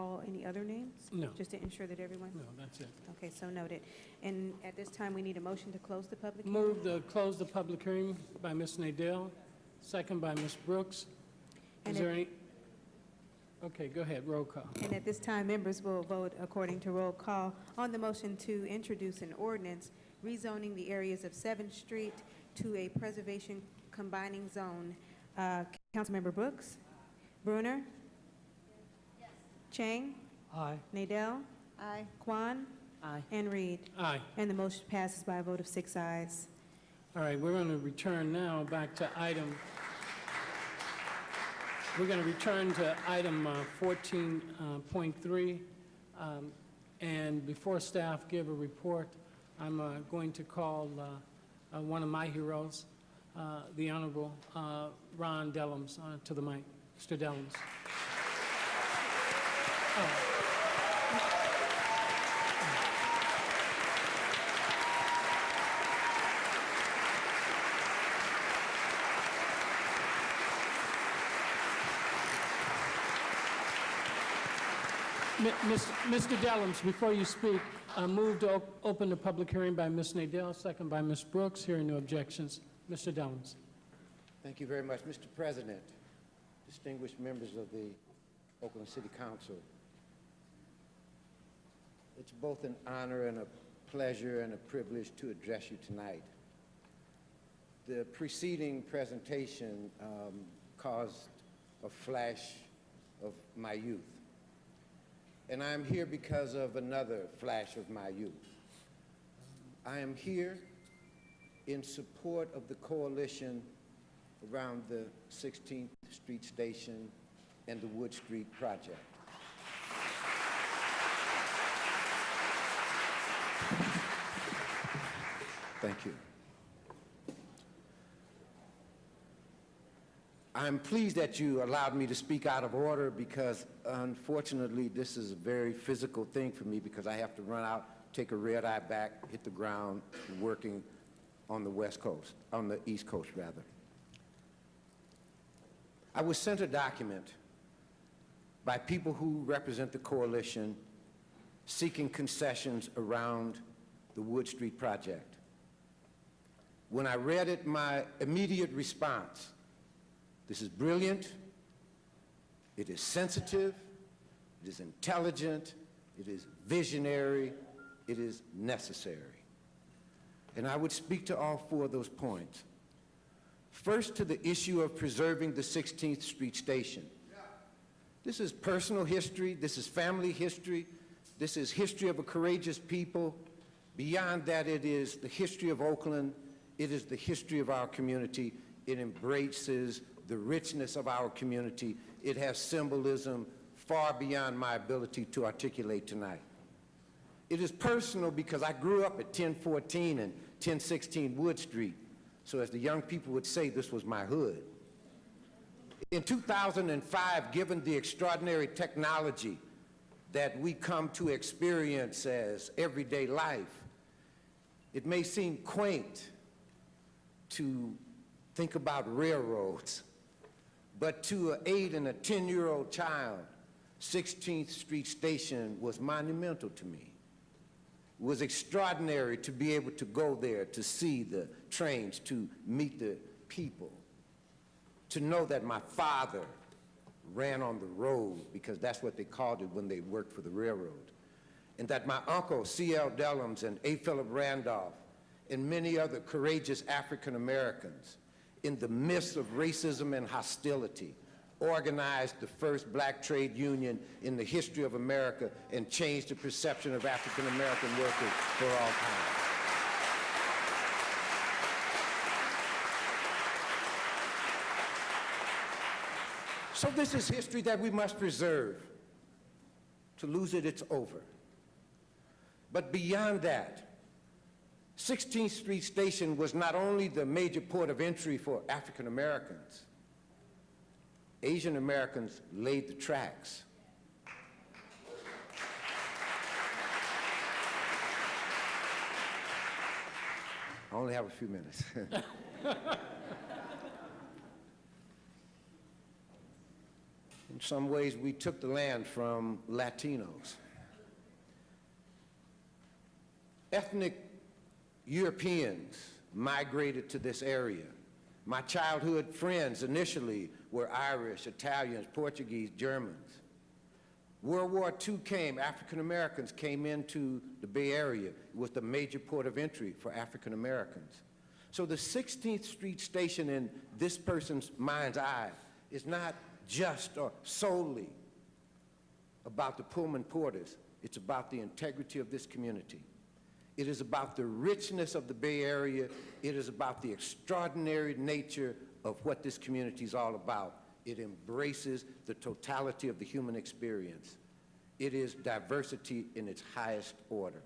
call any other names? No. Just to ensure that everyone? No, that's it. Okay, so noted. And at this time, we need a motion to close the public hearing. Move to close the public hearing by Ms. Nadell, second by Ms. Brooks. And Is there any? Okay, go ahead, roll call. And at this time, members will vote according to roll call on the motion to introduce an ordinance rezoning the areas of 7th Street to a preservation combining zone. Councilmember Brooks? Bruner? Chang? Aye. Nadell? Aye. Kwan? Aye. And Reed? Aye. And the motion passes by a vote of 6 ayes. All right, we're going to return now back to item 14.3. And before staff give a report, I'm going to call one of my heroes, the Honorable Ron Dellums, to the mic. Mr. Dellums. Mr. Dellums, before you speak, move to open the public hearing by Ms. Nadell, second by Ms. Brooks. Hearing no objections. Mr. Dellums. Thank you very much, Mr. President, distinguished members of the Oakland City Council. It's both an honor and a pleasure and a privilege to address you tonight. The preceding presentation caused a flash of my youth. And I'm here because of another flash of my youth. I am here in support of the coalition around the 16th Street Station and the Wood Street project. Thank you. I'm pleased that you allowed me to speak out of order because, unfortunately, this is a very physical thing for me because I have to run out, take a red eye back, hit the ground, working on the West Coast, on the East Coast, rather. I was sent a document by people who represent the coalition seeking concessions around the Wood Street project. When I read it, my immediate response: this is brilliant, it is sensitive, it is intelligent, it is visionary, it is necessary. And I would speak to all four of those points. First, to the issue of preserving the 16th Street Station. This is personal history, this is family history, this is history of a courageous people. Beyond that, it is the history of Oakland, it is the history of our community. It embraces the richness of our community. It has symbolism far beyond my ability to articulate tonight. It is personal because I grew up at 1014 and 1016 Wood Street. So as the young people would say, this was my hood. In 2005, given the extraordinary technology that we come to experience as everyday life, it may seem quaint to think about railroads, but to an 8 and a 10-year-old child, 16th Street Station was monumental to me. It was extraordinary to be able to go there, to see the trains, to meet the people, to know that my father ran on the road, because that's what they called it when they worked for the railroad, and that my uncle, C.L. Dellums, and A. Philip Randolph, and many other courageous African Americans, in the midst of racism and hostility, organized the first black trade union in the history of America and changed the perception of African American workers for all time. So this is history that we must preserve. To lose it, it's over. But beyond that, 16th Street Station was not only the major port of entry for African Americans. Asian Americans laid the tracks. I only have a few minutes. In some ways, we took the land from Latinos. Ethnic Europeans migrated to this area. My childhood friends initially were Irish, Italians, Portuguese, Germans. World War II came, African Americans came into the Bay Area. It was the major port of entry for African Americans. So the 16th Street station in this person's mind's eye is not just or solely about the Pullman Porters. It's about the integrity of this community. It is about the richness of the Bay Area. It is about the extraordinary nature of what this community is all about. It embraces the totality of the human experience. It is diversity in its highest order,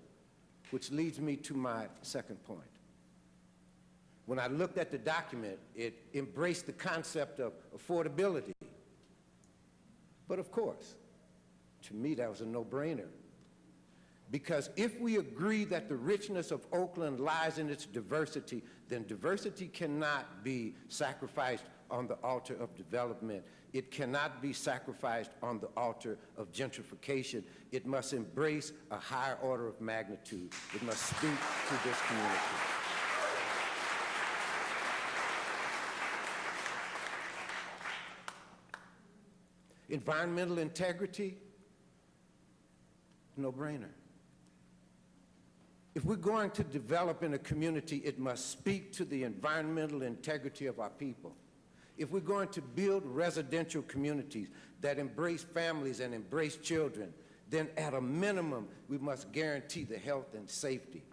which leads me to my second point. When I looked at the document, it embraced the concept of affordability. But of course, to me, that was a no-brainer. Because if we agree that the richness of Oakland lies in its diversity, then diversity cannot be sacrificed on the altar of development. It cannot be sacrificed on the altar of gentrification. It must embrace a higher order of magnitude. It must speak to this community. Environmental integrity, no-brainer. If we're going to develop in a community, it must speak to the environmental integrity of our people. If we're going to build residential communities that embrace families and embrace children, then at a minimum, we must guarantee the health and safety.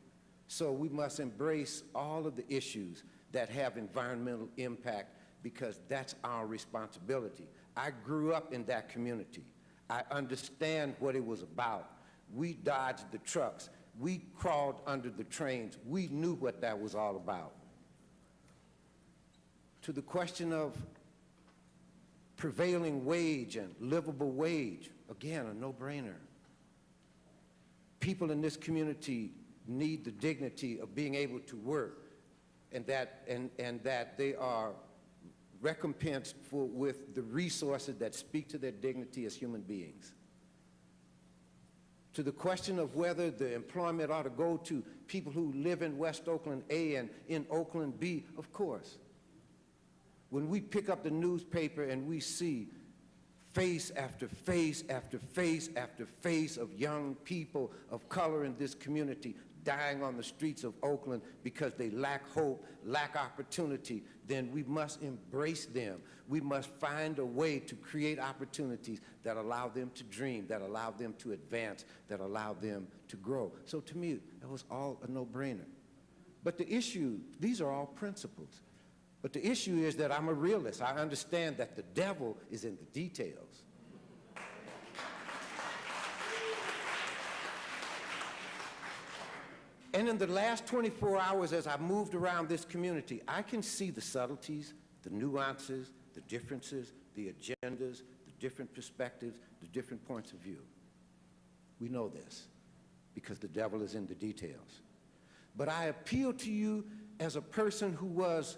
So we must embrace all of the issues that have environmental impact, because that's our responsibility. I grew up in that community. I understand what it was about. We dodged the trucks. We crawled under the trains. We knew what that was all about. To the question of prevailing wage and livable wage, again, a no-brainer. People in this community need the dignity of being able to work, and that they are recompensed with the resources that speak to their dignity as human beings. To the question of whether the employment ought to go to people who live in West Oakland A and in Oakland B, of course. When we pick up the newspaper and we see face after face after face after face of young people of color in this community dying on the streets of Oakland because they lack hope, lack opportunity, then we must embrace them. We must find a way to create opportunities that allow them to dream, that allow them to advance, that allow them to grow. So to me, that was all a no-brainer. But the issue, these are all principles. But the issue is that I'm a realist. I understand that the devil is in the details. And in the last 24 hours, as I moved around this community, I can see the subtleties, the nuances, the differences, the agendas, the different perspectives, the different points of view. We know this because the devil is in the details. But I appeal to you as a person who was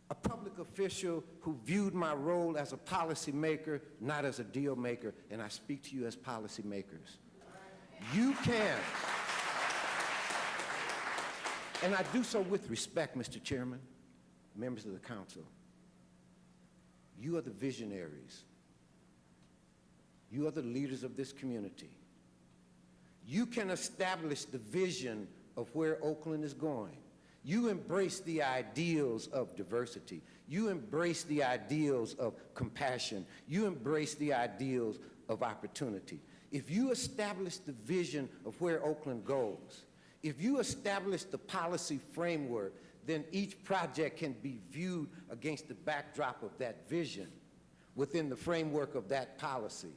a public official who viewed my role as a policymaker, not as a deal maker, and I speak to you as policymakers. You can. And I do so with respect, Mr. Chairman, members of the council. You are the visionaries. You are the leaders of this community. You can establish the vision of where Oakland is going. You embrace the ideals of diversity. You embrace the ideals of compassion. You embrace the ideals of opportunity. If you establish the vision of where Oakland goes, if you establish the policy framework, then each project can be viewed against the backdrop of that vision within the framework of that policy.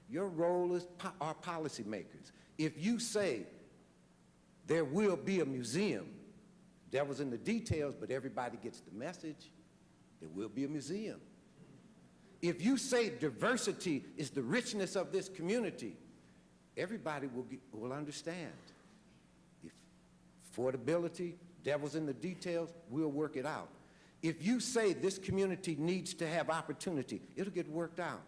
Your role is our policymakers. If you say there will be a museum, devil's in the details, but everybody gets the message, there will be a museum. If you say diversity is the richness of this community, everybody will understand. Affordability, devil's in the details, we'll work it out. If you say this community needs to have opportunity, it'll get worked out.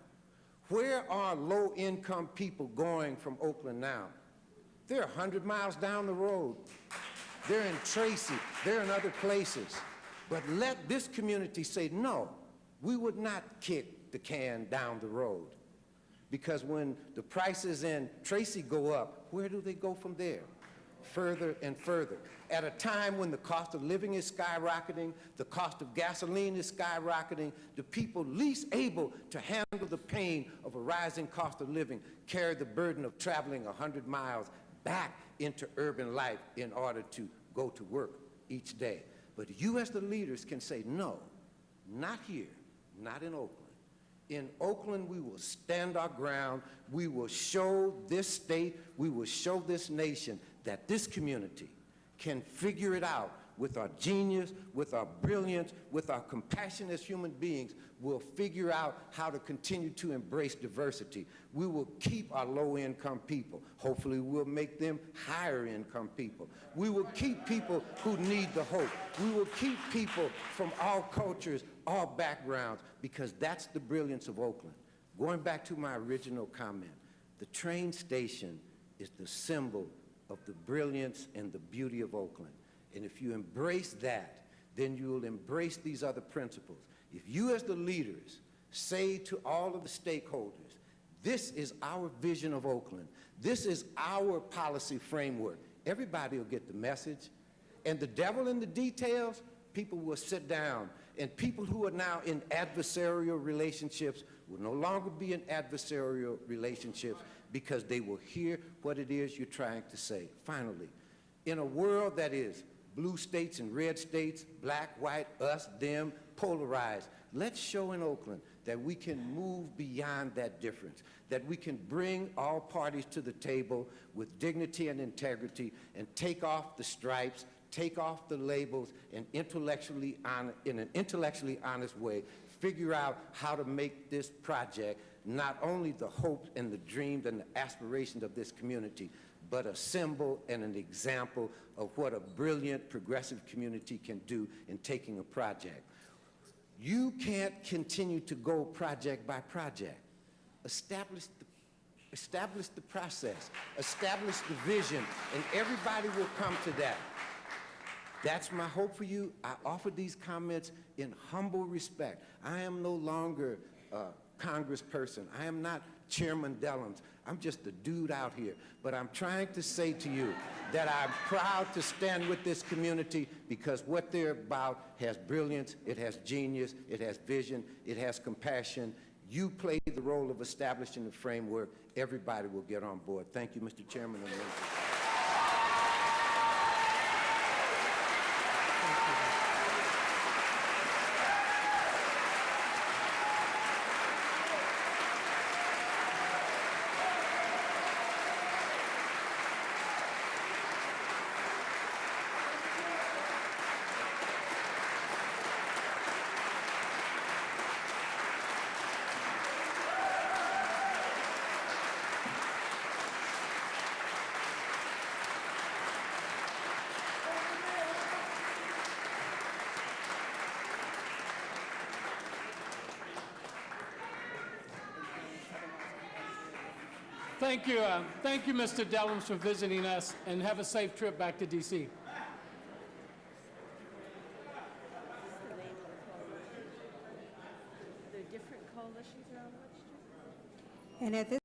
Where are low-income people going from Oakland now? They're 100 miles down the road. They're in Tracy. They're in other places. But let this community say, no, we would not kick the can down the road. Because when the prices in Tracy go up, where do they go from there? Further and further. At a time when the cost of living is skyrocketing, the cost of gasoline is skyrocketing, the people least able to handle the pain of a rising cost of living carry the burden of traveling 100 miles back into urban life in order to go to work each day. But you as the leaders can say, no, not here, not in Oakland. In Oakland, we will stand our ground. We will show this state, we will show this nation that this community can figure it out with our genius, with our brilliance, with our compassion as human beings. We'll figure out how to continue to embrace diversity. We will keep our low-income people. Hopefully, we'll make them higher-income people. We will keep people who need the hope. We will keep people from all cultures, all backgrounds, because that's the brilliance of Oakland. Going back to my original comment, the train station is the symbol of the brilliance and the beauty of Oakland. And if you embrace that, then you will embrace these other principles. If you as the leaders say to all of the stakeholders, this is our vision of Oakland, this is our policy framework, everybody will get the message. And the devil in the details, people will sit down. And people who are now in adversarial relationships will no longer be in adversarial relationships because they will hear what it is you're trying to say. Finally, in a world that is blue states and red states, black, white, us, them, polarized, let's show in Oakland that we can move beyond that difference, that we can bring all parties to the table with dignity and integrity and take off the stripes, take off the labels, and in an intellectually honest way, figure out how to make this project not only the hopes and the dreams and the aspirations of this community, but a symbol and an example of what a brilliant progressive community can do in taking a project. You can't continue to go project by project. Establish the process, establish the vision, and everybody will come to that. That's my hope for you. I offer these comments in humble respect. I am no longer a congressperson. I am not Chairman Dellums. I'm just a dude out here. But I'm trying to say to you that I'm proud to stand with this community because what they're about has brilliance, it has genius, it has vision, it has compassion. You play the role of establishing the framework. Everybody will get on board. Thank you, Mr. Chairman. Thank you, Mr. Dellums, for visiting us, and have a safe trip back to D.C. The name of the coalition? Are there different coalitions around Wood Street? And at this